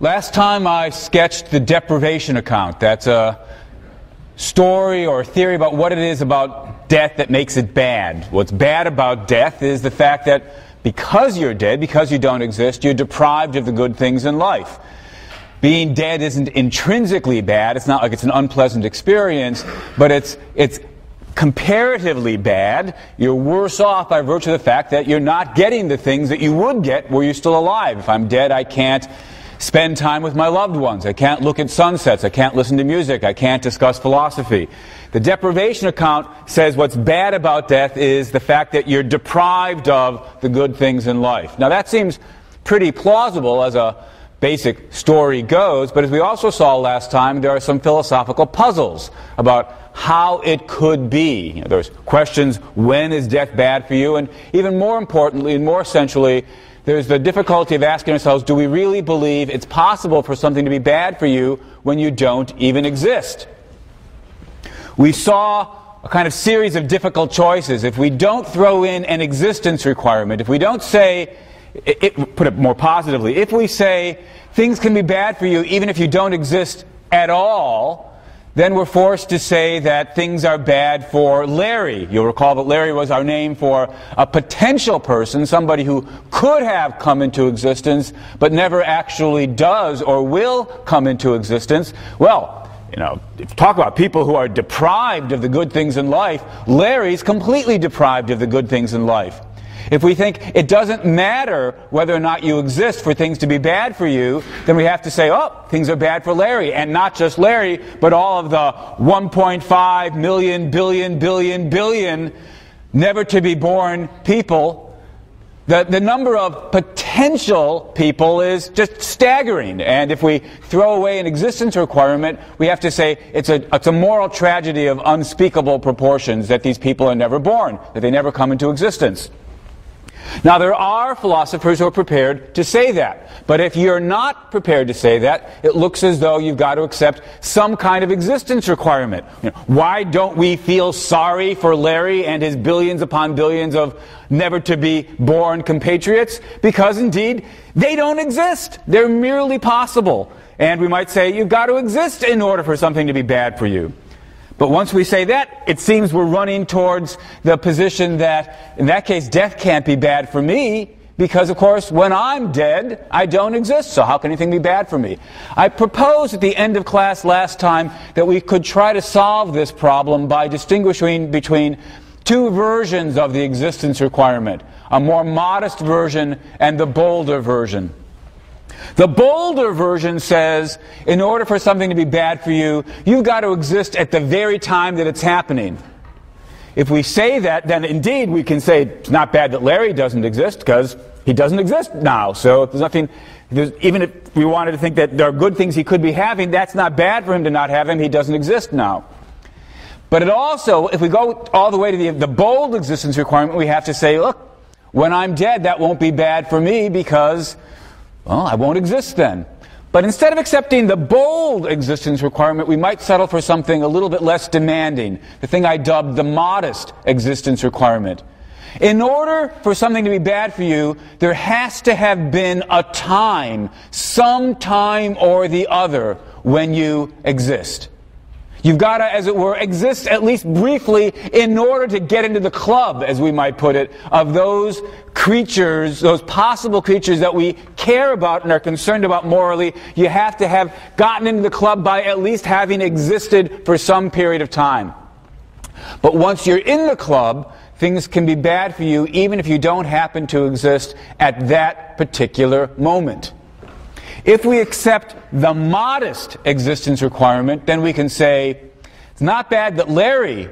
Last time I sketched the deprivation account. That's a story or theory about what it is about death that makes it bad. What's bad about death is the fact that because you're dead, because you don't exist, you're deprived of the good things in life. Being dead isn't intrinsically bad. It's not like it's an unpleasant experience, but it's comparatively bad. You're worse off by virtue of the fact that you're not getting the things that you would get were you still alive. If I'm dead, I can't spend time with my loved ones. I can't look at sunsets. I can't listen to music. I can't discuss philosophy. The deprivation account says what's bad about death is the fact that you're deprived of the good things in life. Now that seems pretty plausible as a basic story goes, but as we also saw last time, there are some philosophical puzzles about how it could be. There's questions, when is death bad for you? And even more importantly and more essentially, there's the difficulty of asking ourselves, do we really believe it's possible for something to be bad for you when you don't even exist? We saw a kind of series of difficult choices. If we don't throw in an existence requirement, if we don't say, put it more positively, if we say things can be bad for you even if you don't exist at all, then we're forced to say that things are bad for Larry. You'll recall that Larry was our name for a potential person, somebody who could have come into existence, but never actually does or will come into existence. Well, talk about people who are deprived of the good things in life. Larry's completely deprived of the good things in life. If we think it doesn't matter whether or not you exist for things to be bad for you, then we have to say, oh, things are bad for Larry. And not just Larry, but all of the 1.5 million, billion never-to-be-born people. The number of potential people is just staggering. And if we throw away an existence requirement, we have to say it's a moral tragedy of unspeakable proportions that these people are never born, that they never come into existence. Now, there are philosophers who are prepared to say that. But if you're not prepared to say that, it looks as though you've got to accept some kind of existence requirement. Why don't we feel sorry for Larry and his billions upon billions of never-to-be-born compatriots? Because, indeed, they don't exist. They're merely possible. And we might say, you've got to exist in order for something to be bad for you. But once we say that, it seems we're running towards the position that, in that case, death can't be bad for me, because, of course, when I'm dead, I don't exist, so how can anything be bad for me? I proposed at the end of class last time that we could try to solve this problem by distinguishing between two versions of the existence requirement, a more modest version and the bolder version. The bolder version says, in order for something to be bad for you, you've got to exist at the very time that it's happening. If we say that, then indeed we can say it's not bad that Larry doesn't exist, because he doesn't exist now. So there's nothing, even if we wanted to think that there are good things he could be having, that's not bad for him to not have him. He doesn't exist now. But it also, if we go all the way to the bold existence requirement, we have to say, look, when I'm dead, that won't be bad for me because, well, I won't exist then. But instead of accepting the bold existence requirement, we might settle for something a little bit less demanding, the thing I dubbed the modest existence requirement. In order for something to be bad for you, there has to have been a time, some time or the other, when you exist. You've got to, as it were, exist at least briefly in order to get into the club, as we might put it, of those creatures, those possible creatures that we care about and are concerned about morally. You have to have gotten into the club by at least having existed for some period of time. But once you're in the club, things can be bad for you even if you don't happen to exist at that particular moment. If we accept the modest existence requirement, then we can say, it's not bad that Larry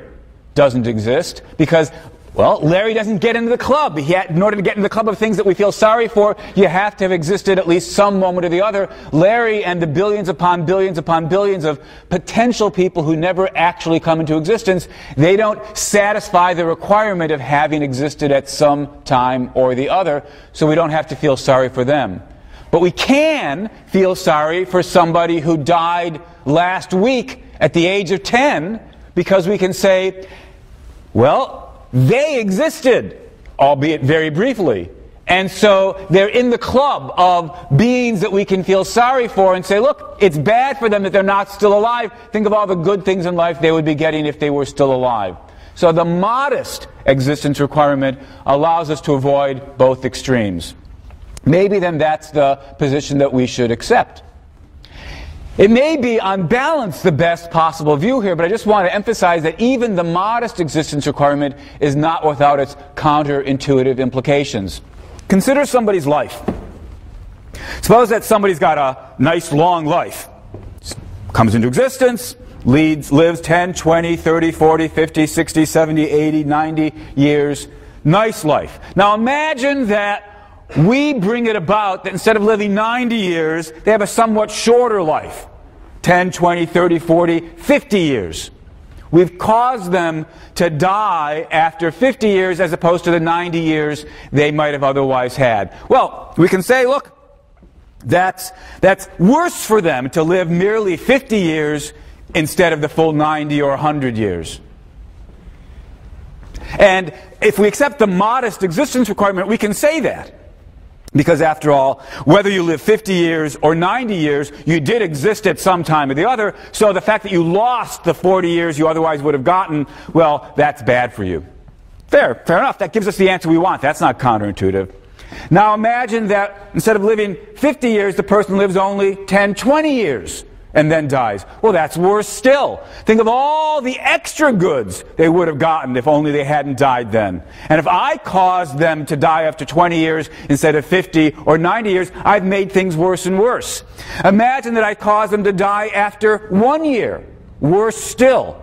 doesn't exist because, well, Larry doesn't get into the club. In order to get into the club of things that we feel sorry for, you have to have existed at least some moment or the other. Larry and the billions upon billions upon billions of potential people who never actually come into existence, they don't satisfy the requirement of having existed at some time or the other, so we don't have to feel sorry for them. But we can feel sorry for somebody who died last week at the age of 10, because we can say, well, they existed, albeit very briefly, And so they're in the club of beings that we can feel sorry for and say, look, it's bad for them that they're not still alive. Think of all the good things in life they would be getting if they were still alive. So the modest existence requirement allows us to avoid both extremes. Maybe then that's the position that we should accept. It may be, on balance, the best possible view here, but I just want to emphasize that even the modest existence requirement is not without its counterintuitive implications. Consider somebody's life. Suppose that somebody's got a nice long life. Comes into existence, lives 10, 20, 30, 40, 50, 60, 70, 80, 90 years. Nice life. Now imagine that we bring it about that instead of living 90 years, they have a somewhat shorter life. 10, 20, 30, 40, 50 years. We've caused them to die after 50 years as opposed to the 90 years they might have otherwise had. Well, we can say, look, that's worse for them to live merely 50 years instead of the full 90 or 100 years. And if we accept the modest existence requirement, we can say that. Because after all, whether you live 50 years or 90 years, you did exist at some time or the other, so the fact that you lost the 40 years you otherwise would have gotten, well, that's bad for you. Fair enough. That gives us the answer we want. That's not counterintuitive. Now imagine that instead of living 50 years, the person lives only 10, 20 years and then dies. Well, that's worse still. Think of all the extra goods they would have gotten if only they hadn't died then. And if I caused them to die after 20 years instead of 50 or 90 years, I've made things worse and worse. Imagine that I caused them to die after 1 year. Worse still.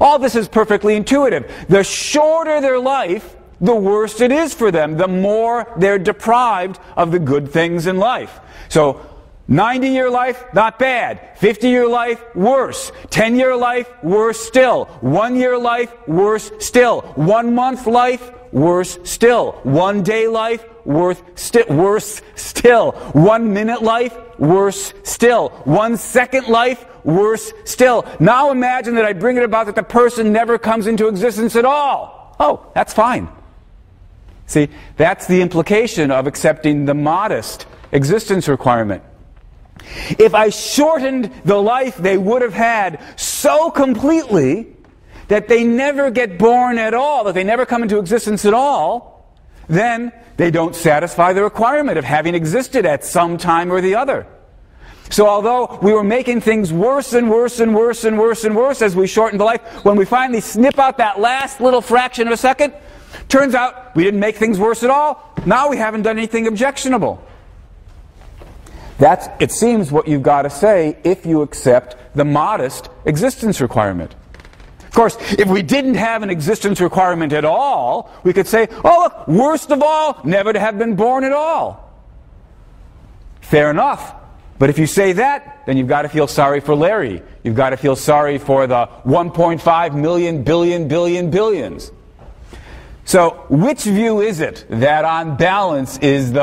All this is perfectly intuitive. The shorter their life, the worse it is for them, the more they're deprived of the good things in life. So 90-year life, not bad. 50-year life, worse. 10-year life, worse still. 1-year life, worse still. 1 month life, worse still. 1 day life, worse still. 1 minute life, worse still. 1 second life, worse still. Now imagine that I bring it about that the person never comes into existence at all. Oh, that's fine. See, that's the implication of accepting the modest existence requirement. If I shortened the life they would have had so completely that they never get born at all, that they never come into existence at all, then they don't satisfy the requirement of having existed at some time or the other. So although we were making things worse and worse and worse and worse and worse as we shortened the life, when we finally snip out that last little fraction of a second, turns out we didn't make things worse at all. Now we haven't done anything objectionable. That's, it seems, what you've got to say if you accept the modest existence requirement. Of course, if we didn't have an existence requirement at all, we could say, oh, look, worst of all, never to have been born at all. Fair enough. But if you say that, then you've got to feel sorry for Larry. You've got to feel sorry for the 1.5 million billion billions. So which view is it that on balance is the,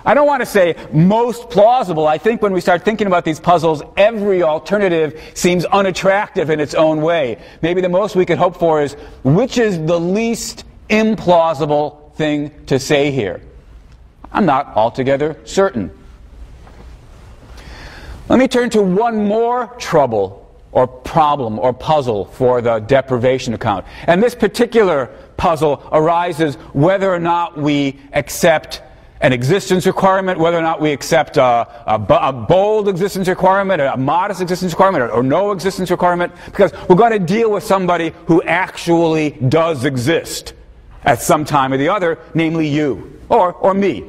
I don't want to say most plausible. I think when we start thinking about these puzzles, every alternative seems unattractive in its own way. Maybe the most we could hope for is, which is the least implausible thing to say here? I'm not altogether certain. Let me turn to one more trouble or problem or puzzle for the deprivation account. And this particular puzzle arises whether or not we accept an existence requirement, whether or not we accept a bold existence requirement, a modest existence requirement, or no existence requirement, because we're going to deal with somebody who actually does exist at some time or the other, namely you, or me.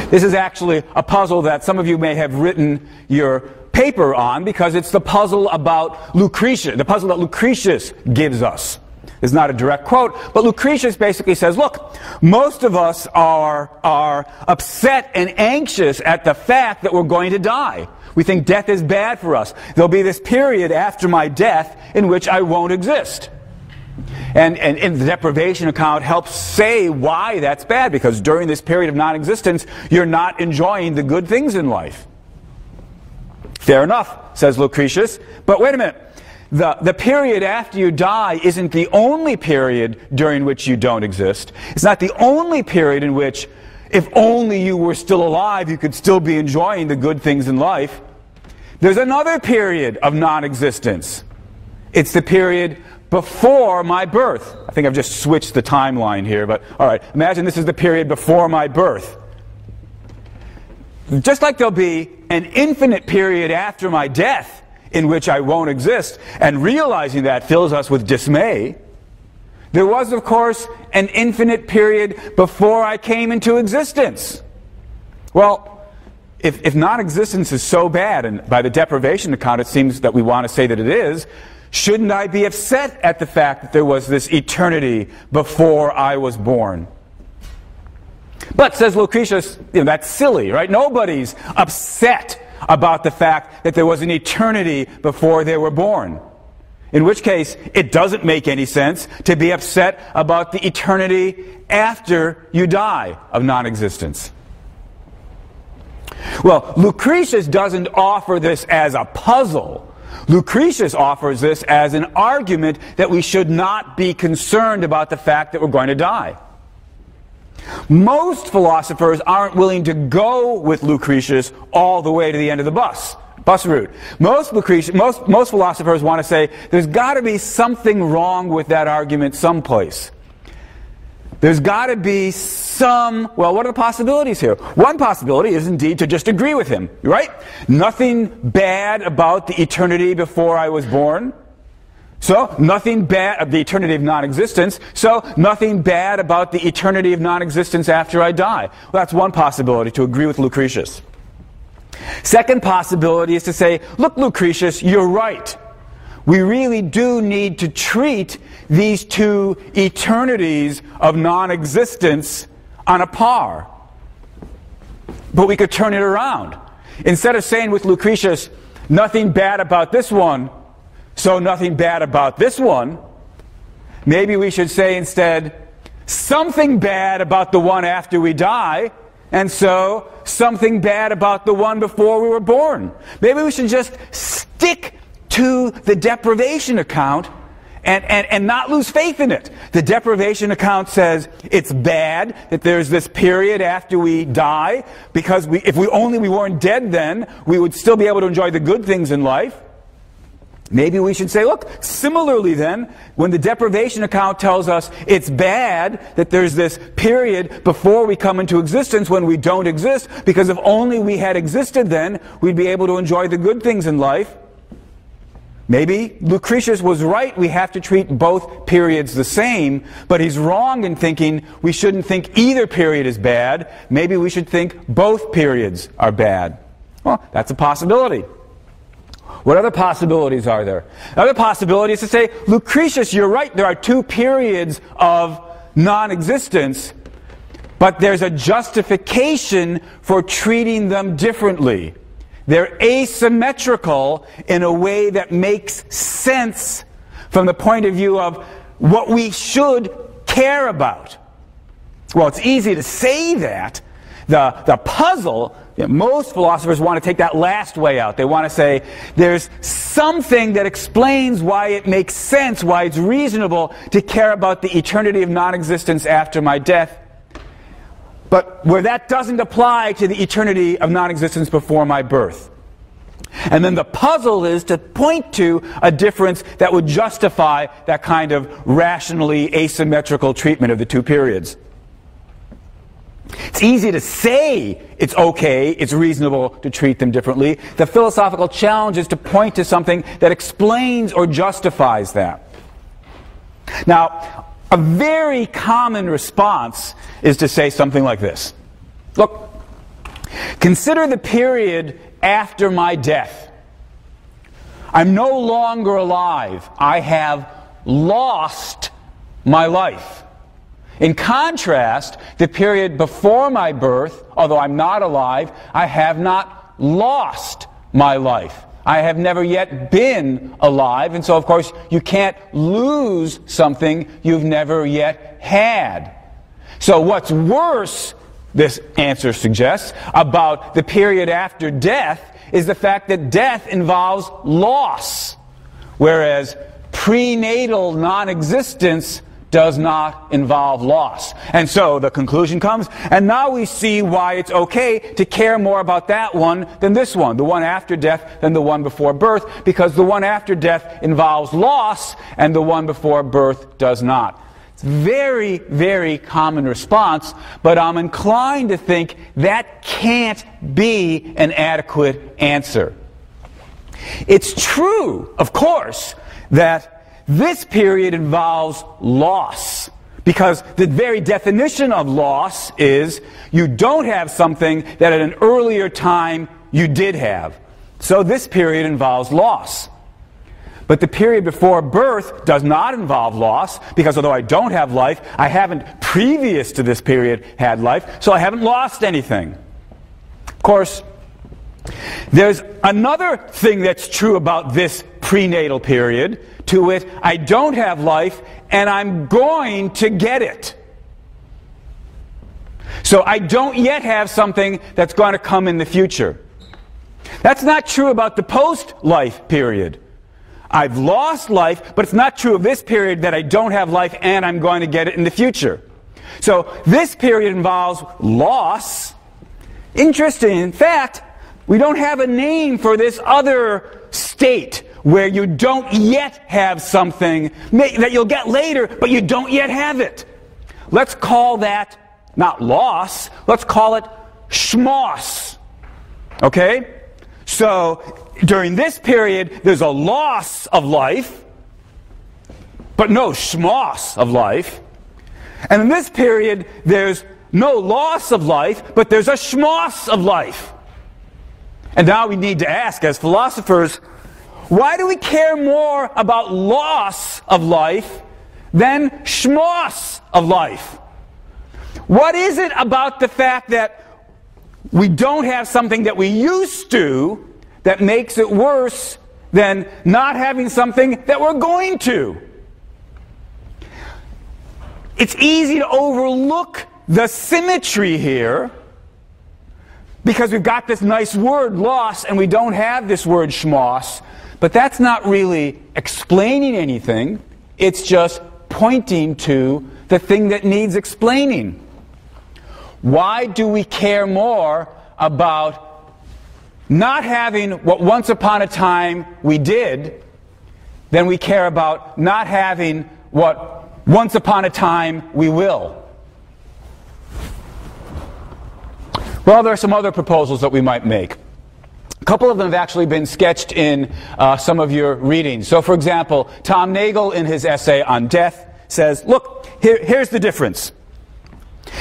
This is actually a puzzle that some of you may have written your paper on, because it's the puzzle about Lucretius, the puzzle that Lucretius gives us. It's not a direct quote, but Lucretius basically says, look, most of us are upset and anxious at the fact that we're going to die. We think death is bad for us. There'll be this period after my death in which I won't exist. And the deprivation account helps say why that's bad, because during this period of non-existence, you're not enjoying the good things in life. Fair enough, says Lucretius, but wait a minute. the period after you die isn't the only period during which you don't exist. It's not the only period in which, if only you were still alive, you could still be enjoying the good things in life. There's another period of non-existence. It's the period before my birth. I think I've just switched the timeline here, but all right, imagine this is the period before my birth. Just like there'll be an infinite period after my death in which I won't exist, and realizing that fills us with dismay, there was, of course, an infinite period before I came into existence. Well, if non-existence is so bad, and by the deprivation account it seems that we want to say that it is, shouldn't I be upset at the fact that there was this eternity before I was born? But, says Lucretius, that's silly, right? Nobody's upset about the fact that there was an eternity before they were born. In which case, it doesn't make any sense to be upset about the eternity after you die of non-existence. Well, Lucretius doesn't offer this as a puzzle. Lucretius offers this as an argument that we should not be concerned about the fact that we're going to die. Most philosophers aren't willing to go with Lucretius all the way to the end of the bus route. Most philosophers want to say there's got to be something wrong with that argument someplace. There's got to be some, well, what are the possibilities here? One possibility is indeed to just agree with him, right? Nothing bad about the eternity before I was born. So, nothing bad of the eternity of non-existence. So, nothing bad about the eternity of non-existence after I die. Well, that's one possibility, to agree with Lucretius. Second possibility is to say, look, Lucretius, you're right. We really do need to treat these two eternities of non-existence on a par. But we could turn it around. Instead of saying with Lucretius, nothing bad about this one, so nothing bad about this one, maybe we should say instead, something bad about the one after we die, and so something bad about the one before we were born. Maybe we should just stick to the deprivation account and not lose faith in it. The deprivation account says it's bad that there's this period after we die, because if we weren't dead then, we would still be able to enjoy the good things in life. Maybe we should say, look, similarly then, when the deprivation account tells us it's bad that there's this period before we come into existence when we don't exist, because if only we had existed then, we'd be able to enjoy the good things in life. Maybe Lucretius was right, we have to treat both periods the same, but he's wrong in thinking we shouldn't think either period is bad. Maybe we should think both periods are bad. Well, that's a possibility. What other possibilities are there? Another possibility is to say, Lucretius, you're right, there are two periods of non-existence, but there's a justification for treating them differently. They're asymmetrical in a way that makes sense from the point of view of what we should care about. Well, it's easy to say that. The puzzle, most philosophers want to take that last way out. They want to say there's something that explains why it makes sense, why it's reasonable to care about the eternity of non-existence after my death, but where that doesn't apply to the eternity of non-existence before my birth. And then the puzzle is to point to a difference that would justify that kind of rationally asymmetrical treatment of the two periods. It's easy to say it's okay, it's reasonable to treat them differently. The philosophical challenge is to point to something that explains or justifies that. Now, a very common response is to say something like this. Look, consider the period after my death. I'm no longer alive. I have lost my life. In contrast, the period before my birth, although I'm not alive, I have not lost my life. I have never yet been alive, and so of course you can't lose something you've never yet had. So what's worse, this answer suggests, about the period after death is the fact that death involves loss. whereas prenatal non-existence does not involve loss. And so the conclusion comes, and now we see why it's okay to care more about that one than this one, the one after death than the one before birth, because the one after death involves loss and the one before birth does not. It's a very, very common response, but I'm inclined to think that can't be an adequate answer. It's true, of course, that this period involves loss, because the very definition of loss is you don't have something that at an earlier time you did have. So this period involves loss. But the period before birth does not involve loss, because although I don't have life, I haven't previous to this period had life, so I haven't lost anything. Of course, there's another thing that's true about this prenatal period, to wit, I don't have life and I'm going to get it. So I don't yet have something that's going to come in the future. That's not true about the post-life period. I've lost life, but it's not true of this period that I don't have life and I'm going to get it in the future. So this period involves loss. Interesting, in fact, we don't have a name for this other state where you don't yet have something that you'll get later, but you don't yet have it. Let's call that not loss, let's call it schmoss. Okay? So during this period, there's a loss of life, but no schmoss of life. And in this period, there's no loss of life, but there's a schmoss of life. And now we need to ask, as philosophers, why do we care more about loss of life than schmoss of life? What is it about the fact that we don't have something that we used to that makes it worse than not having something that we're going to? It's easy to overlook the symmetry here, because we've got this nice word, loss, and we don't have this word schmoss. But that's not really explaining anything. It's just pointing to the thing that needs explaining. Why do we care more about not having what once upon a time we did than we care about not having what once upon a time we will? Well, there are some other proposals that we might make. A couple of them have actually been sketched in some of your readings. So, for example, Tom Nagel, in his essay on death, says, look, here's the difference.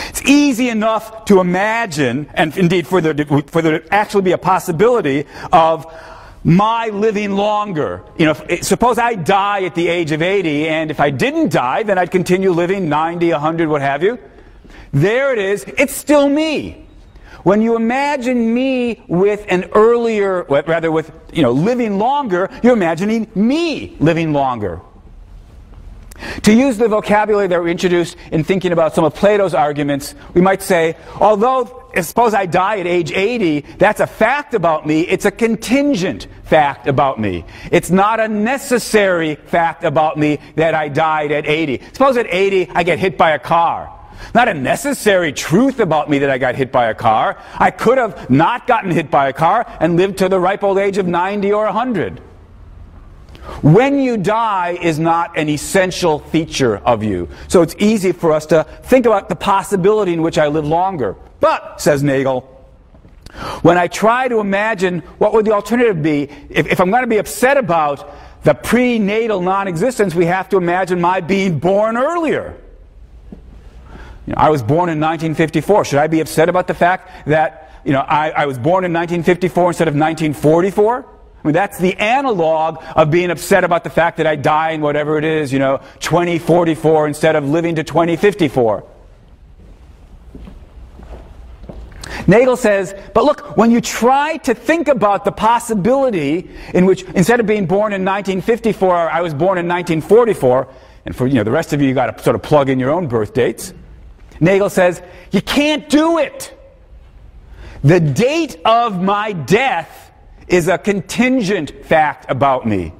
It's easy enough to imagine, and indeed for there to actually be a possibility of my living longer. You know, suppose I die at the age of 80, and if I didn't die, then I'd continue living 90, 100, what have you. There it is. It's still me. When you imagine me with an earlier, rather with, living longer, you're imagining me living longer. To use the vocabulary that were introduced in thinking about some of Plato's arguments, we might say, although, suppose I die at age 80, that's a fact about me, it's a contingent fact about me. It's not a necessary fact about me that I died at 80. Suppose at 80 I get hit by a car. Not a necessary truth about me that I got hit by a car. I could have not gotten hit by a car and lived to the ripe old age of 90 or 100. When you die is not an essential feature of you. So it's easy for us to think about the possibility in which I live longer. But, says Nagel, when I try to imagine what would the alternative be, if I'm going to be upset about the prenatal non-existence, we have to imagine my being born earlier. I was born in 1954. Should I be upset about the fact that I was born in 1954 instead of 1944? I mean, that's the analog of being upset about the fact that I die in whatever it is, 2044 instead of living to 2054. Nagel says, but look, when you try to think about the possibility in which, instead of being born in 1954, I was born in 1944, and for the rest of you got to sort of plug in your own birth dates. Nagel says, you can't do it. The date of my death is a contingent fact about me.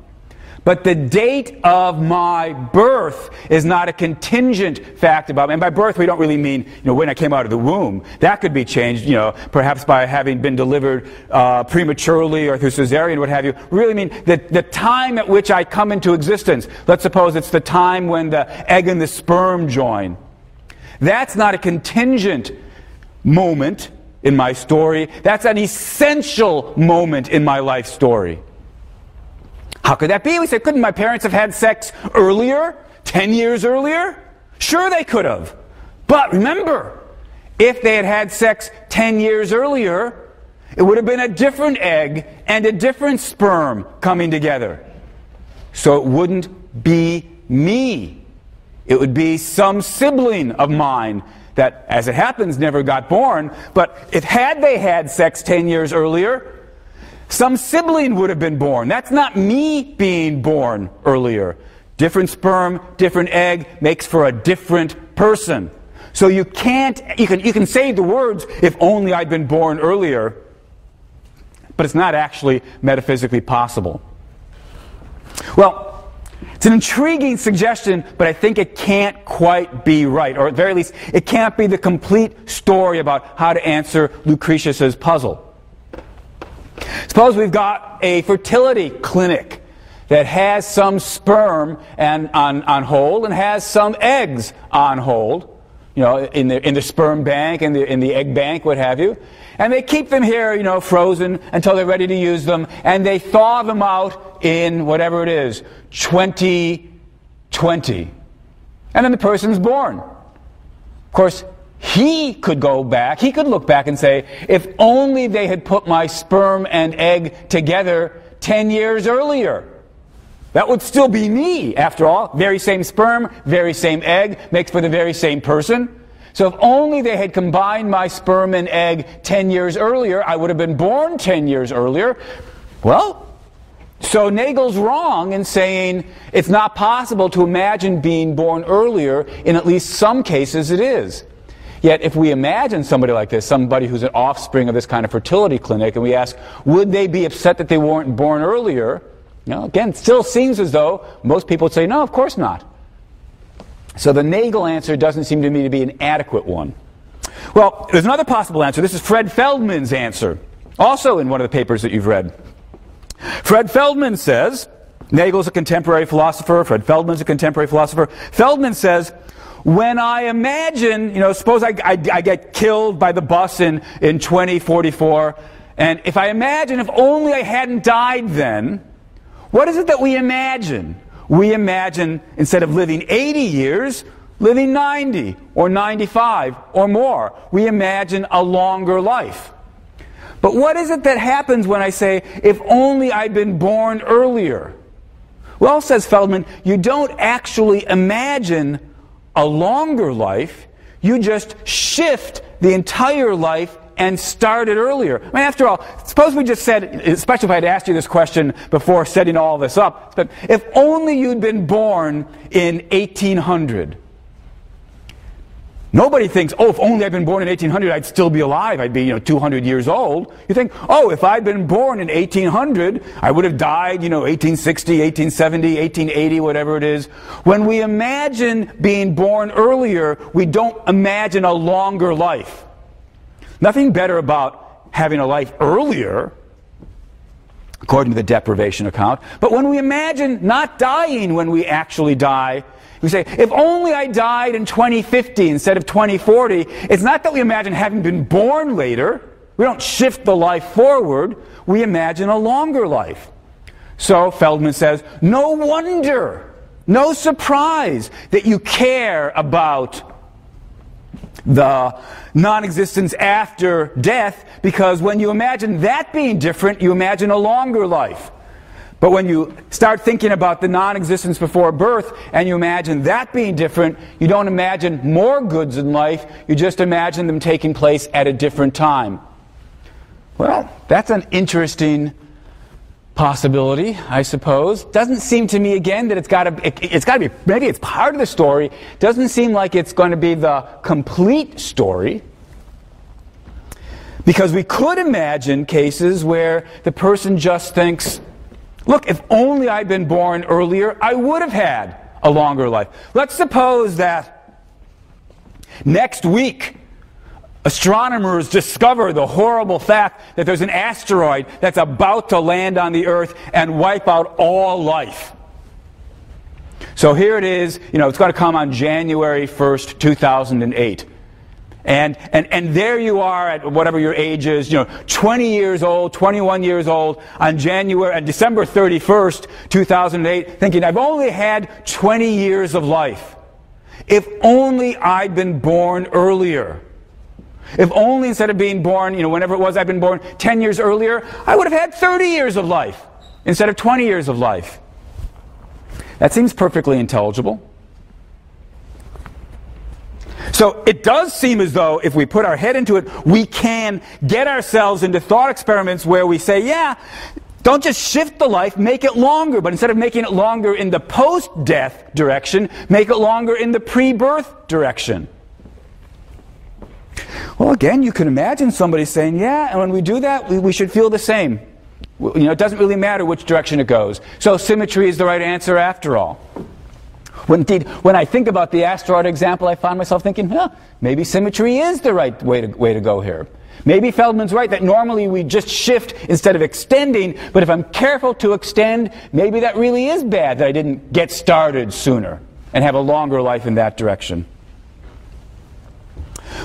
but the date of my birth is not a contingent fact about me. And by birth, we don't really mean, when I came out of the womb. That could be changed, perhaps by having been delivered prematurely or through cesarean, what have you. We really mean the time at which I come into existence. Let's suppose it's the time when the egg and the sperm join. That's not a contingent moment in my story. That's an essential moment in my life story. How could that be? We say, couldn't my parents have had sex earlier? 10 years earlier? Sure they could have. But remember, if they had had sex 10 years earlier, it would have been a different egg and a different sperm coming together. So it wouldn't be me. It would be some sibling of mine that, as it happens, never got born. But if had they had sex 10 years earlier, some sibling would have been born. That's not me being born earlier. Different sperm, different egg makes for a different person. So you can say the words, if only I'd been born earlier, but it's not actually metaphysically possible. Well, it's an intriguing suggestion, but I think it can't quite be right, or at the very least, it can't be the complete story about how to answer Lucretius's puzzle. Suppose we've got a fertility clinic that has some sperm on hold and has some eggs on hold, in the sperm bank and in the egg bank, what have you. And they keep them here, frozen until they're ready to use them, and they thaw them out in whatever it is, 2020. And then the person's born. Of course, he could look back and say, if only they had put my sperm and egg together 10 years earlier. That would still be me, after all. Very same sperm, very same egg, makes for the very same person. So if only they had combined my sperm and egg 10 years earlier, I would have been born 10 years earlier. Well, so Nagel's wrong in saying it's not possible to imagine being born earlier. In at least some cases it is. Yet if we imagine somebody like this, somebody who's an offspring of this kind of fertility clinic, and we ask, would they be upset that they weren't born earlier? Again, it still seems as though most people would say, no, of course not. So the Nagel answer doesn't seem to me to be an adequate one. Well, there's another possible answer. This is Fred Feldman's answer, also in one of the papers that you've read. Fred Feldman says, Nagel's a contemporary philosopher, Fred Feldman's a contemporary philosopher. Feldman says, when I imagine, suppose I get killed by the bus in 2044, and if I imagine if only I hadn't died then, what is it that we imagine? We imagine, instead of living 80 years, living 90 or 95 or more. We imagine a longer life. But what is it that happens when I say, if only I'd been born earlier? Well, says Feldman, you don't actually imagine a longer life, you just shift the entire life and start it earlier. I mean, after all, suppose we just said, especially if I had asked you this question before setting all this up, but if only you'd been born in 1800. Nobody thinks, oh, if only I'd been born in 1800, I'd still be alive. I'd be, 200 years old. You think, oh, if I'd been born in 1800, I would have died, 1860, 1870, 1880, whatever it is. When we imagine being born earlier, we don't imagine a longer life. Nothing better about having a life earlier, according to the deprivation account. But when we imagine not dying when we actually die, we say, if only I died in 2050 instead of 2040, it's not that we imagine having been born later. We don't shift the life forward. We imagine a longer life. So Feldman says, no wonder, no surprise that you care about the non-existence after death, because when you imagine that being different, you imagine a longer life. But when you start thinking about the non-existence before birth and you imagine that being different, you don't imagine more goods in life, you just imagine them taking place at a different time. Well, that's an interesting possibility, I suppose. Doesn't seem to me, again, that it's got to be, maybe it's part of the story. Doesn't seem like it's going to be the complete story. Because we could imagine cases where the person just thinks, Look, if only I'd been born earlier, I would have had a longer life. Let's suppose that next week astronomers discover the horrible fact that there's an asteroid that's about to land on the Earth and wipe out all life. So here it is, it's going to come on January 1st, 2008. And there you are at whatever your age is, 20 years old, 21 years old, on December 31st, 2008, thinking, I've only had 20 years of life. If only I'd been born earlier. If only instead of being born, whenever it was I'd been born 10 years earlier, I would have had 30 years of life instead of 20 years of life. That seems perfectly intelligible. So it does seem as though if we put our head into it, we can get ourselves into thought experiments where we say, yeah, don't just shift the life, make it longer. But instead of making it longer in the post-death direction, make it longer in the pre-birth direction. Well, again, you can imagine somebody saying, yeah, and when we do that, we should feel the same. It doesn't really matter which direction it goes. So symmetry is the right answer after all. Indeed, when I think about the asteroid example, I find myself thinking, maybe symmetry is the right way to go here. Maybe Feldman's right that normally we just shift instead of extending, but if I'm careful to extend, maybe that really is bad that I didn't get started sooner and have a longer life in that direction.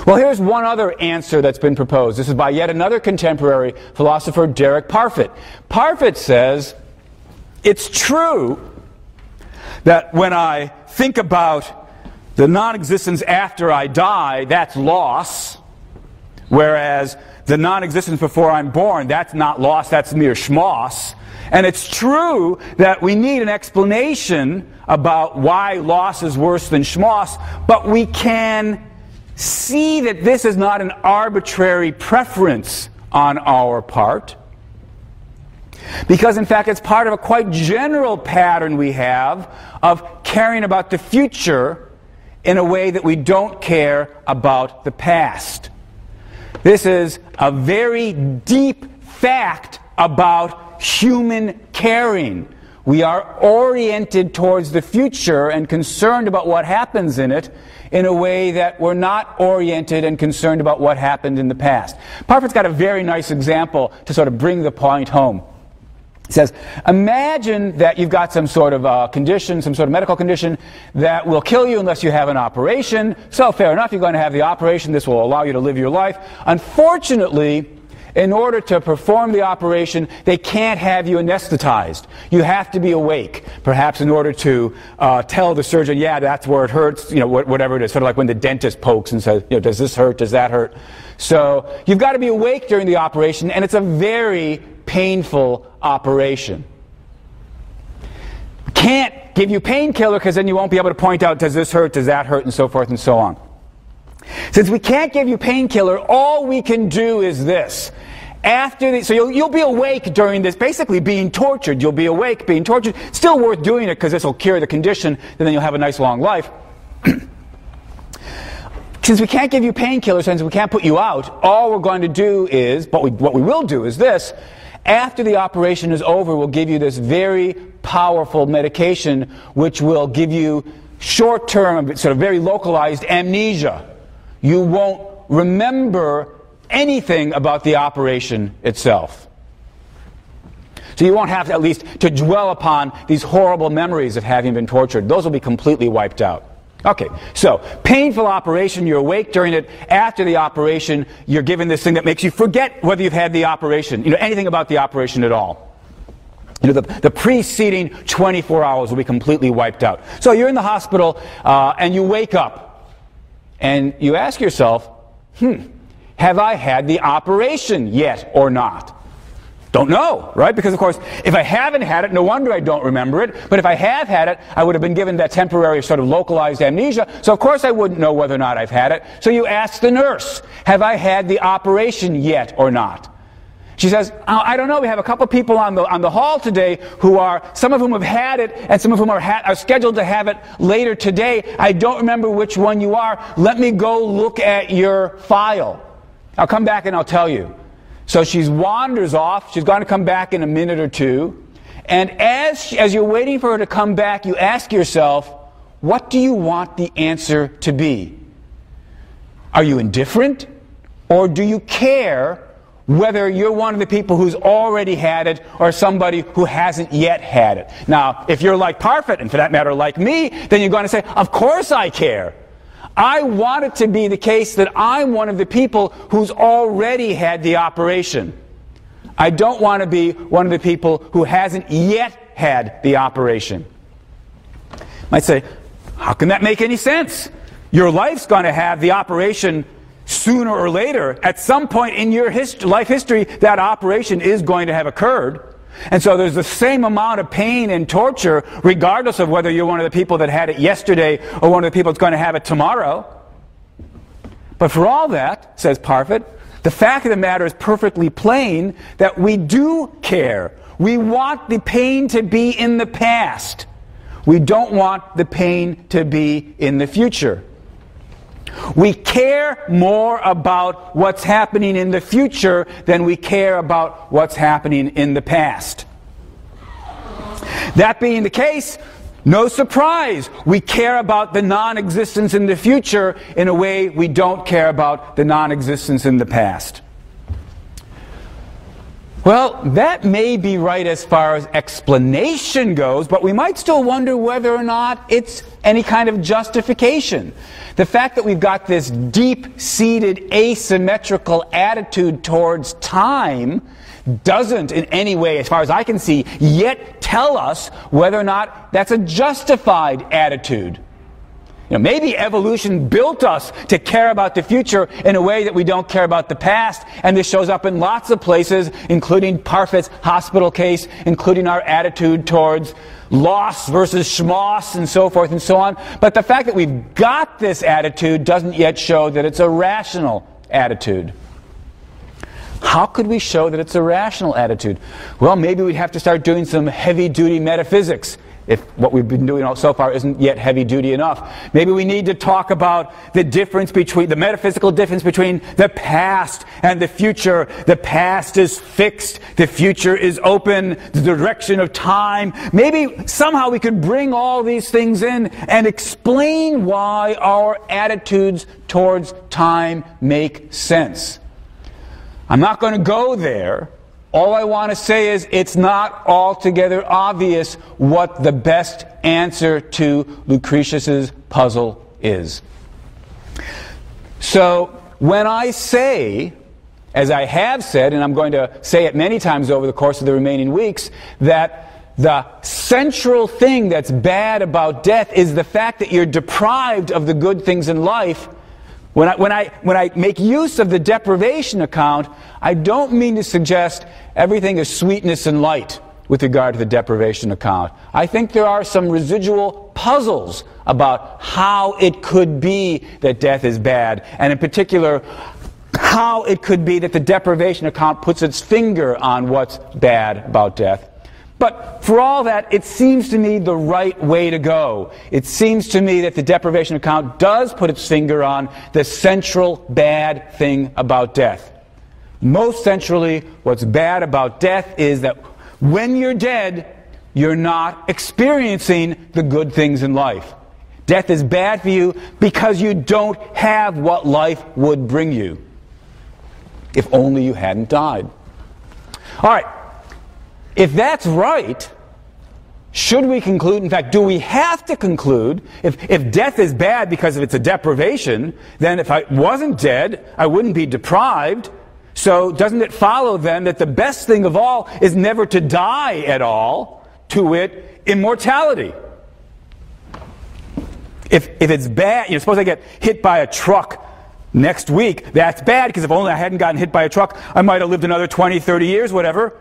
Well, here's one other answer that's been proposed. This is by yet another contemporary philosopher, Derek Parfit. Parfit says, it's true that when I think about the non-existence after I die, that's loss, whereas the non-existence before I'm born, that's not loss, that's mere schmoss. And it's true that we need an explanation about why loss is worse than schmoss, but we can see that this is not an arbitrary preference on our part, because in fact it's part of a quite general pattern we have of caring about the future in a way that we don't care about the past. This is a very deep fact about human caring. We are oriented towards the future and concerned about what happens in it in a way that we're not oriented and concerned about what happened in the past. Parfit's got a very nice example to sort of bring the point home. He says, imagine that you've got some sort of condition, some sort of medical condition that will kill you unless you have an operation. So fair enough, you're going to have the operation. This will allow you to live your life. Unfortunately, in order to perform the operation, they can't have you anesthetized. You have to be awake, perhaps in order to tell the surgeon, yeah, that's where it hurts, whatever it is. Sort of like when the dentist pokes and says, does this hurt, does that hurt? So you've got to be awake during the operation, and it's a very painful operation. Can't give you painkiller because then you won't be able to point out, does this hurt, does that hurt, and so forth and so on. Since we can't give you painkiller, all we can do is this. So you'll be awake during this, basically being tortured. You'll be awake, being tortured. Still worth doing it because this will cure the condition, and then you'll have a nice long life. Since we can't give you painkillers, since we can't put you out, all we're going to do is, what we will do is this. After the operation is over, we'll give you this very powerful medication which will give you short-term, sort of very localized amnesia. You won't remember anything about the operation itself. So you won't have to, at least to dwell upon these horrible memories of having been tortured. Those will be completely wiped out. Okay, so painful operation, you're awake during it. After the operation, you're given this thing that makes you forget whether you've had the operation, anything about the operation at all. The preceding 24 hours will be completely wiped out. So you're in the hospital and you wake up and you ask yourself, have I had the operation yet or not? Don't know, right? Because, of course, if I haven't had it, no wonder I don't remember it. But if I have had it, I would have been given that temporary sort of localized amnesia. So, of course, I wouldn't know whether or not I've had it. So you ask the nurse, have I had the operation yet or not? She says, I don't know. We have a couple people on the hall today some of whom have had it, and some of whom are scheduled to have it later today. I don't remember which one you are. Let me go look at your file. I'll come back and I'll tell you. So she wanders off. She's going to come back in a minute or two. And as you're waiting for her to come back, you ask yourself, what do you want the answer to be? Are you indifferent? Or do you care whether you're one of the people who's already had it or somebody who hasn't yet had it? Now, if you're like Parfit, and for that matter like me, then you're going to say, of course I care. I want it to be the case that I'm one of the people who's already had the operation. I don't want to be one of the people who hasn't yet had the operation. You might say, how can that make any sense? Your life's going to have the operation sooner or later. At some point in your life history, that operation is going to have occurred. And so there's the same amount of pain and torture regardless of whether you're one of the people that had it yesterday or one of the people that's going to have it tomorrow. But for all that, says Parfit, the fact of the matter is perfectly plain that we do care. We want the pain to be in the past. We don't want the pain to be in the future. We care more about what's happening in the future than we care about what's happening in the past. That being the case, no surprise, we care about the non-existence in the future in a way we don't care about the non-existence in the past. Well, that may be right as far as explanation goes, but we might still wonder whether or not it's any kind of justification. The fact that we've got this deep-seated asymmetrical attitude towards time doesn't in any way, as far as I can see, yet tell us whether or not that's a justified attitude. You know, maybe evolution built us to care about the future in a way that we don't care about the past, and this shows up in lots of places, including Parfit's hospital case, including our attitude towards loss versus schmoss, and so forth and so on. But the fact that we've got this attitude doesn't yet show that it's a rational attitude. How could we show that it's a rational attitude? Well, maybe we'd have to start doing some heavy-duty metaphysics, if what we've been doing so far isn't yet heavy-duty enough. Maybe we need to talk about the difference between, the metaphysical difference between the past and the future. The past is fixed, the future is open, the direction of time. Maybe somehow we could bring all these things in and explain why our attitudes towards time make sense. I'm not going to go there. All I want to say is it's not altogether obvious what the best answer to Lucretius's puzzle is. So when I say, as I have said, and I'm going to say it many times over the course of the remaining weeks, that the central thing that's bad about death is the fact that you're deprived of the good things in life. When I make use of the deprivation account, I don't mean to suggest everything is sweetness and light with regard to the deprivation account. I think there are some residual puzzles about how it could be that death is bad, and in particular, how it could be that the deprivation account puts its finger on what's bad about death. But for all that, it seems to me the right way to go. It seems to me that the deprivation account does put its finger on the central bad thing about death. Most centrally, what's bad about death is that when you're dead, you're not experiencing the good things in life. Death is bad for you because you don't have what life would bring you. If only you hadn't died. All right. If that's right, should we conclude, in fact, do we have to conclude, if death is bad because it's a deprivation, then if I wasn't dead, I wouldn't be deprived. So doesn't it follow then that the best thing of all is never to die at all, to wit, immortality? If it's bad, suppose I get hit by a truck next week, that's bad because if only I hadn't gotten hit by a truck, I might have lived another 20, 30 years, whatever.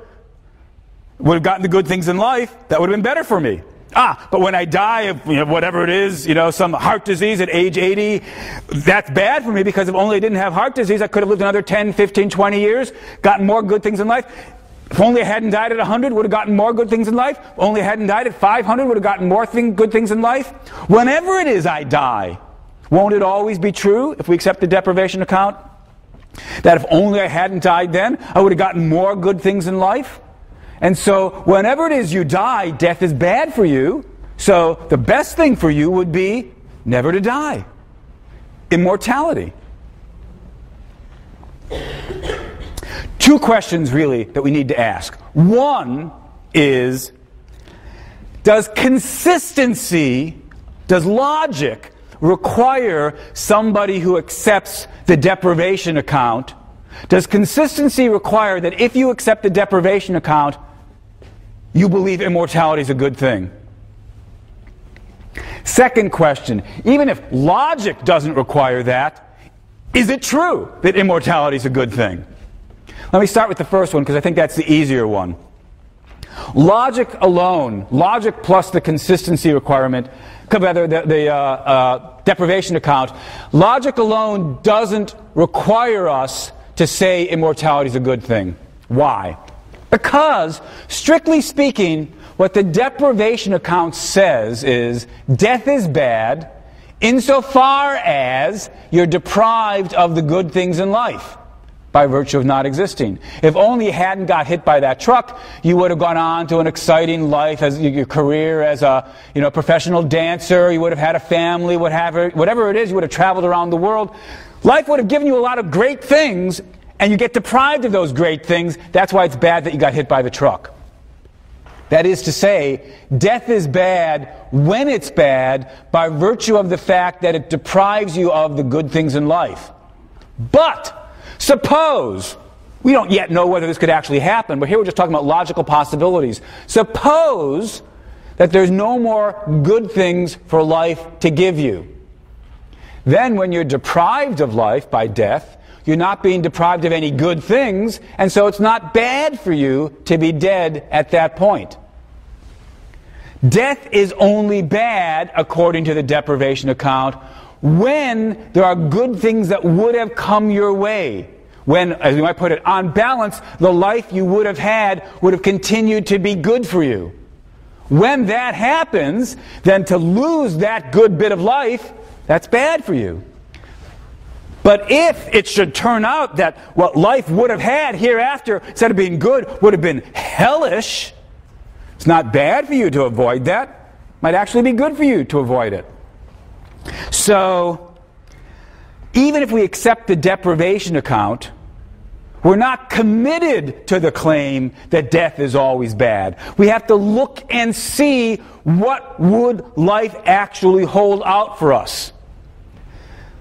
Would have gotten the good things in life, that would have been better for me. But when I die of whatever it is, some heart disease at age 80, that's bad for me because if only I didn't have heart disease, I could have lived another 10, 15, 20 years, gotten more good things in life. If only I hadn't died at 100, would have gotten more good things in life. If only I hadn't died at 500, would have gotten more good things in life. Whenever it is I die, won't it always be true, if we accept the deprivation account, that if only I hadn't died then, I would have gotten more good things in life? And so whenever it is you die, death is bad for you. So the best thing for you would be never to die. Immortality. Two questions really that we need to ask. One is, does consistency, does logic require somebody who accepts the deprivation account? Does consistency require that if you accept the deprivation account, you believe immortality is a good thing? Second question, even if logic doesn't require that, is it true that immortality is a good thing? Let me start with the first one because I think that's the easier one. Logic alone, logic plus the consistency requirement, rather the deprivation account, logic alone doesn't require us to say immortality is a good thing. Why? Because, strictly speaking, what the deprivation account says is death is bad insofar as you're deprived of the good things in life by virtue of not existing. If only you hadn't got hit by that truck, you would have gone on to an exciting life, as your career as a professional dancer, you would have had a family, whatever it is, you would have traveled around the world. Life would have given you a lot of great things, and you get deprived of those great things. That's why it's bad that you got hit by the truck. That is to say, death is bad when it's bad by virtue of the fact that it deprives you of the good things in life. But suppose, we don't yet know whether this could actually happen, but here we're just talking about logical possibilities. Suppose that there's no more good things for life to give you. Then when you're deprived of life by death, you're not being deprived of any good things, and so it's not bad for you to be dead at that point. Death is only bad, according to the deprivation account, when there are good things that would have come your way. When, as we might put it, on balance, the life you would have had would have continued to be good for you. When that happens, then to lose that good bit of life, that's bad for you. But if it should turn out that what life would have had hereafter, instead of being good, would have been hellish, it's not bad for you to avoid that. It might actually be good for you to avoid it. So, even if we accept the deprivation account, we're not committed to the claim that death is always bad. We have to look and see what would life actually hold out for us.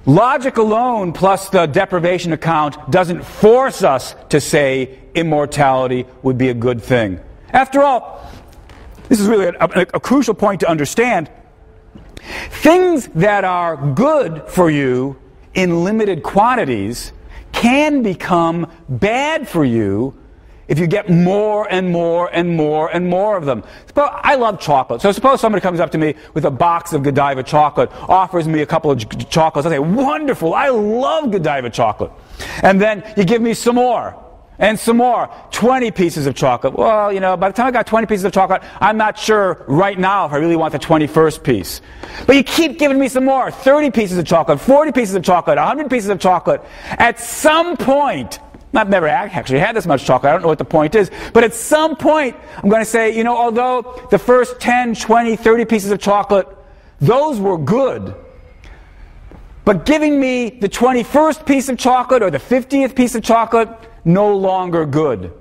Logic alone plus the deprivation account doesn't force us to say immortality would be a good thing. After all, this is really a crucial point to understand. Things that are good for you in limited quantities can become bad for you if you get more and more and more and more of them. I love chocolate. So suppose somebody comes up to me with a box of Godiva chocolate, offers me a couple of chocolates. I say, wonderful, I love Godiva chocolate. And then you give me some more. And some more, 20 pieces of chocolate. Well, by the time I got 20 pieces of chocolate, I'm not sure right now if I really want the 21st piece. But you keep giving me some more, 30 pieces of chocolate, 40 pieces of chocolate, 100 pieces of chocolate. At some point, I've never actually had this much chocolate, I don't know what the point is, but at some point, I'm going to say, although the first 10, 20, 30 pieces of chocolate, those were good, but giving me the 21st piece of chocolate or the 50th piece of chocolate, no longer good.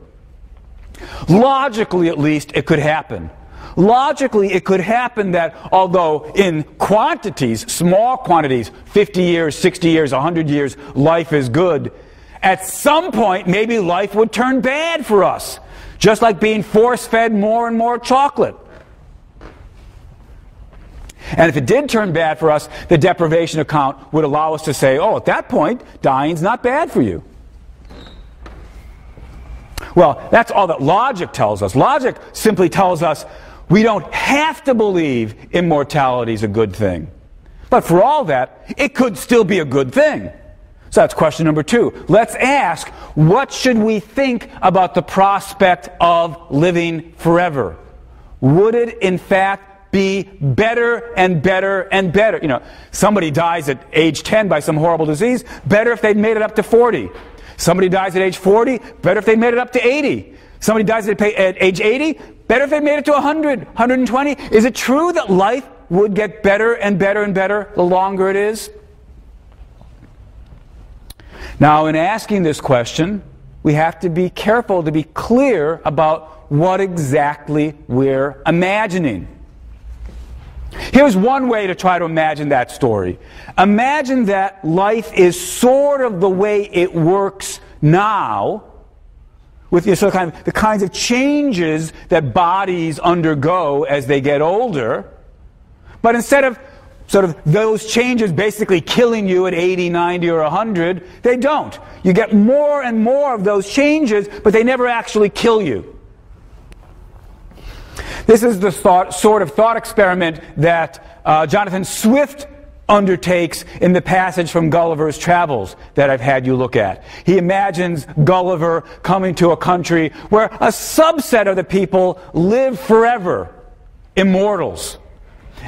Logically, at least, it could happen. Logically, it could happen that although in quantities, small quantities, 50 years, 60 years, 100 years, life is good, at some point, maybe life would turn bad for us, just like being force-fed more and more chocolate. And if it did turn bad for us, the deprivation account would allow us to say, oh, at that point, dying's not bad for you. Well, that's all that logic tells us. Logic simply tells us we don't have to believe immortality is a good thing. But for all that, it could still be a good thing. So that's question number 2. Let's ask, what should we think about the prospect of living forever? Would it, in fact, be better and better and better? Somebody dies at age 10 by some horrible disease, better if they'd made it up to 40. Somebody dies at age 40, better if they made it up to 80. Somebody dies at age 80, better if they made it to 100, 120. Is it true that life would get better and better and better the longer it is? Now, in asking this question, we have to be careful to be clear about what exactly we're imagining. Here's one way to try to imagine that story. Imagine that life is sort of the way it works now, with the kinds of changes that bodies undergo as they get older. But instead of sort of those changes basically killing you at 80, 90, or 100, they don't. You get more and more of those changes, but they never actually kill you. This is the sort of thought experiment that Jonathan Swift undertakes in the passage from Gulliver's Travels that I've had you look at. He imagines Gulliver coming to a country where a subset of the people live forever, immortals.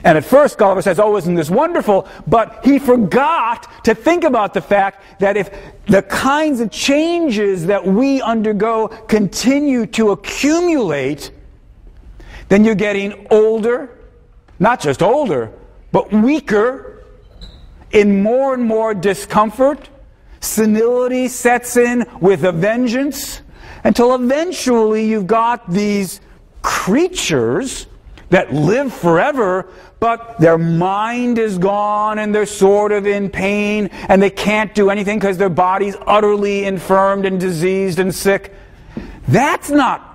And at first Gulliver says, oh, isn't this wonderful? But he forgot to think about the fact that if the kinds of changes that we undergo continue to accumulate, then you're getting older, not just older, but weaker, in more and more discomfort. Senility sets in with a vengeance, until eventually you've got these creatures that live forever, but their mind is gone and they're sort of in pain and they can't do anything because their body's utterly infirmed and diseased and sick. That's not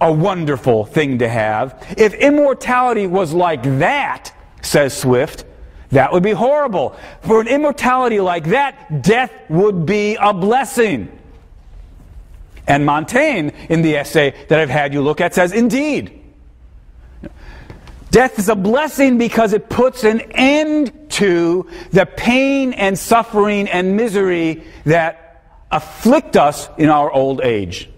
a wonderful thing to have. If immortality was like that, says Swift, that would be horrible. For an immortality like that, death would be a blessing. And Montaigne, in the essay that I've had you look at, says, indeed, death is a blessing because it puts an end to the pain and suffering and misery that afflict us in our old age.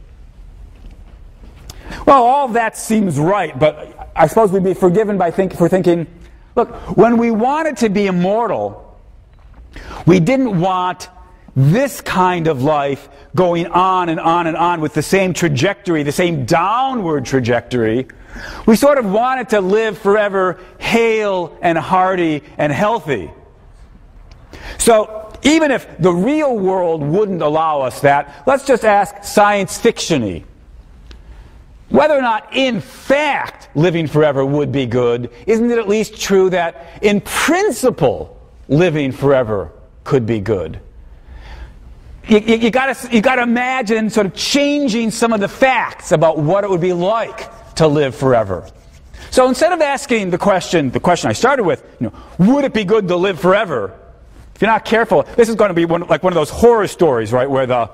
Well, all that seems right, but I suppose we'd be forgiven for thinking, look, when we wanted to be immortal, we didn't want this kind of life going on and on and on with the same trajectory, the same downward trajectory. We sort of wanted to live forever hale and hearty and healthy. So even if the real world wouldn't allow us that, let's just ask science fiction-y. Whether or not, in fact, living forever would be good, isn't it at least true that, in principle, living forever could be good? You got to imagine sort of changing some of the facts about what it would be like to live forever. So instead of asking the question I started with, would it be good to live forever? If you're not careful, this is going to be like one of those horror stories, right, where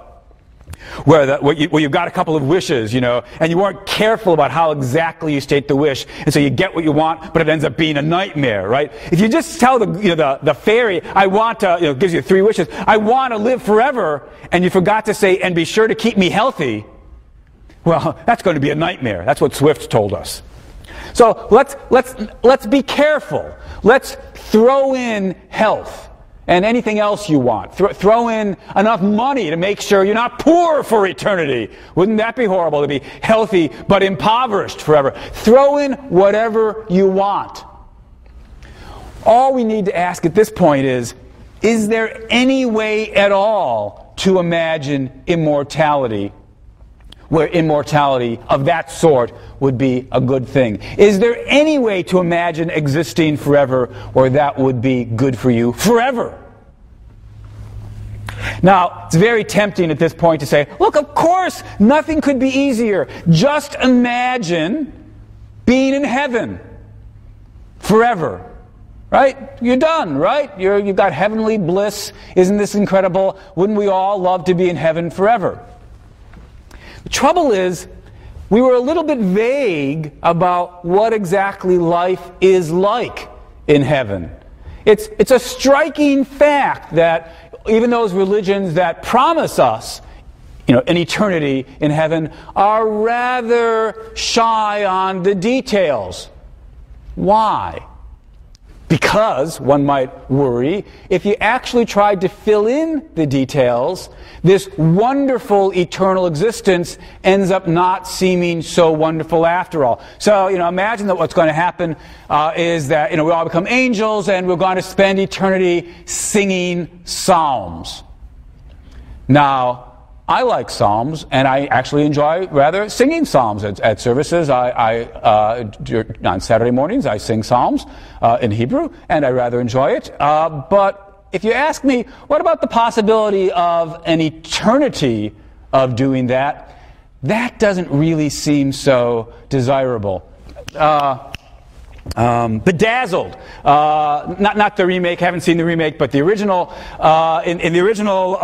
you've got a couple of wishes, and you weren't careful about how exactly you state the wish, and so you get what you want, but it ends up being a nightmare, right? If you just tell the fairy, I want to, gives you 3 wishes, I want to live forever, and you forgot to say, and be sure to keep me healthy, well, that's going to be a nightmare. That's what Swift told us. So let's be careful. Let's throw in health and anything else you want. Throw in enough money to make sure you're not poor for eternity. Wouldn't that be horrible to be healthy but impoverished forever? Throw in whatever you want. All we need to ask at this point is there any way at all to imagine immortality, where immortality of that sort would be a good thing? Is there any way to imagine existing forever where that would be good for you forever? Now, it's very tempting at this point to say, look, of course, nothing could be easier. Just imagine being in heaven forever. Right? You're done, right? You've got heavenly bliss. Isn't this incredible? Wouldn't we all love to be in heaven forever? The trouble is, we were a little bit vague about what exactly life is like in heaven. It's a striking fact that even those religions that promise us, an eternity in heaven, are rather shy on the details. Why? Because, one might worry, if you actually tried to fill in the details, this wonderful eternal existence ends up not seeming so wonderful after all. So, imagine that what's going to happen is that, we all become angels and we're going to spend eternity singing psalms. Now, I like psalms, and I actually enjoy rather singing psalms at services. On Saturday mornings, I sing psalms in Hebrew, and I rather enjoy it. But if you ask me, what about the possibility of an eternity of doing that? That doesn't really seem so desirable. Bedazzled, not the remake, haven't seen the remake, but the original, in the original,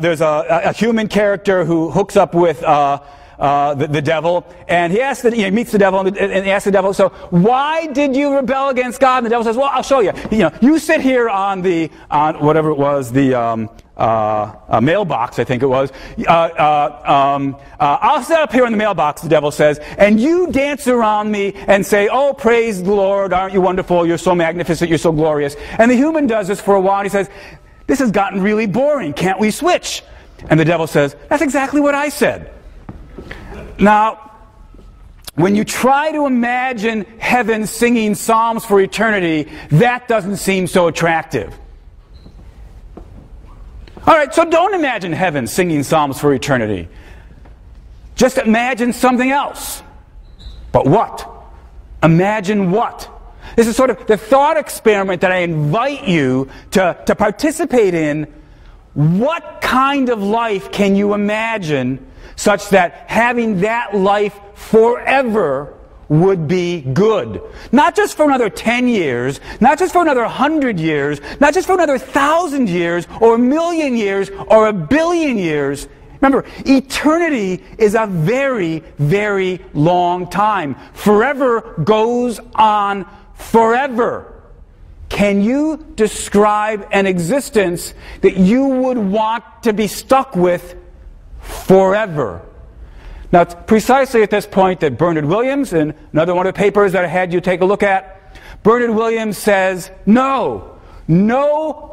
there's a human character who hooks up with the devil, and he asks he meets the devil, and he asks the devil, so why did you rebel against God? And the devil says, well, I'll show you. You sit here on whatever it was, the mailbox, I think it was. I'll sit up here in the mailbox, the devil says, and you dance around me and say, oh, praise the Lord, aren't you wonderful, you're so magnificent, you're so glorious. And the human does this for a while, and he says, this has gotten really boring, can't we switch? And the devil says, that's exactly what I said. Now, when you try to imagine heaven singing psalms for eternity, that doesn't seem so attractive. All right, so don't imagine heaven singing psalms for eternity. Just imagine something else. But what? Imagine what? This is sort of the thought experiment that I invite you to participate in. What kind of life can you imagine such that having that life forever would be good? Not just for another 10 years, not just for another 100 years, not just for another 1,000 years, or 1,000,000 years, or 1,000,000,000 years. Remember, eternity is a very, very long time. Forever goes on forever. Can you describe an existence that you would want to be stuck with forever? Now, it's precisely at this point that Bernard Williams, in another one of the papers that I had you take a look at, Bernard Williams says, no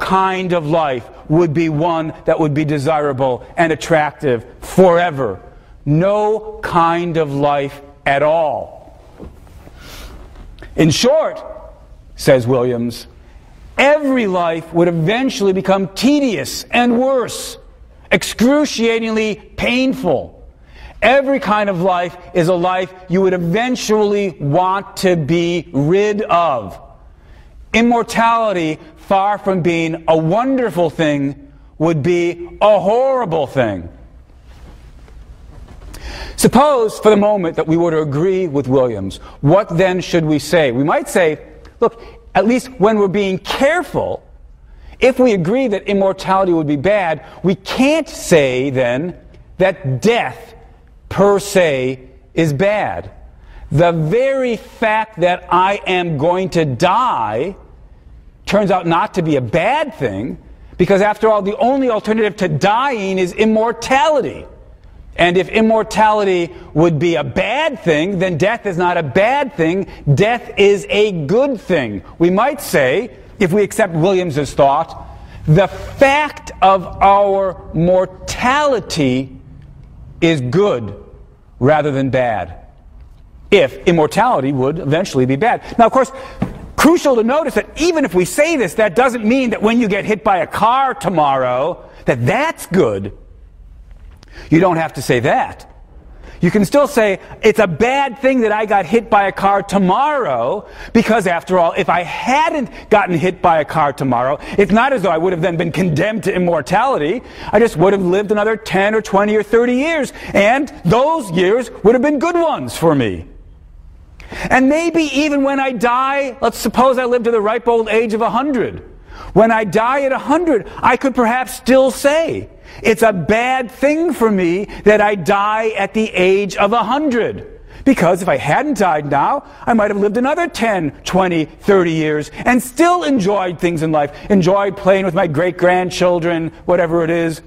kind of life would be one that would be desirable and attractive forever. No kind of life at all. In short, says Williams, every life would eventually become tedious and worse, excruciatingly painful. Every kind of life is a life you would eventually want to be rid of. Immortality, far from being a wonderful thing, would be a horrible thing. Suppose, for the moment, that we were to agree with Williams. What then should we say? We might say, look, at least when we're being careful, if we agree that immortality would be bad, we can't say then that death per se is bad. The very fact that I am going to die turns out not to be a bad thing, because after all, the only alternative to dying is immortality. And if immortality would be a bad thing, then death is not a bad thing. Death is a good thing. We might say, if we accept Williams's thought, the fact of our mortality is good rather than bad, if immortality would eventually be bad. Now, of course, crucial to notice that even if we say this, that doesn't mean that when you get hit by a car tomorrow, that that's good. You don't have to say that. You can still say, it's a bad thing that I got hit by a car tomorrow, because after all, if I hadn't gotten hit by a car tomorrow, it's not as though I would have then been condemned to immortality. I just would have lived another 10 or 20 or 30 years, and those years would have been good ones for me. And maybe even when I die, let's suppose I live to the ripe old age of 100. When I die at 100, I could perhaps still say, it's a bad thing for me that I die at the age of 100. Because if I hadn't died now, I might have lived another 10, 20, 30 years and still enjoyed things in life. Enjoyed playing with my great-grandchildren, whatever it is.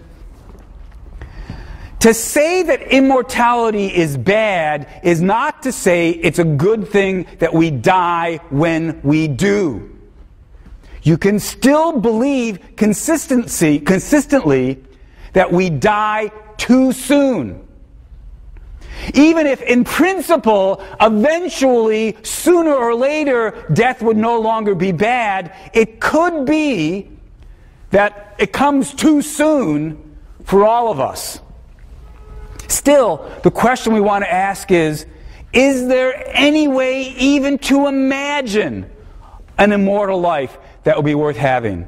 To say that immortality is bad is not to say it's a good thing that we die when we do. You can still believe consistently that we die too soon. Even if, in principle, eventually, sooner or later, death would no longer be bad, it could be that it comes too soon for all of us. Still, the question we want to ask is there any way even to imagine an immortal life that would be worth having?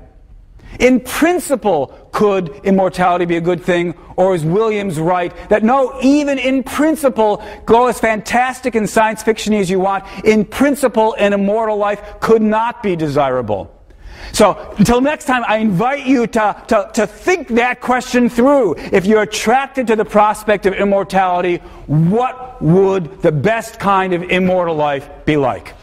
In principle, could immortality be a good thing? Or is Williams right that no, even in principle, go as fantastic and science fiction as you want, in principle, an immortal life could not be desirable? So, until next time, I invite you to think that question through. If you're attracted to the prospect of immortality, what would the best kind of immortal life be like?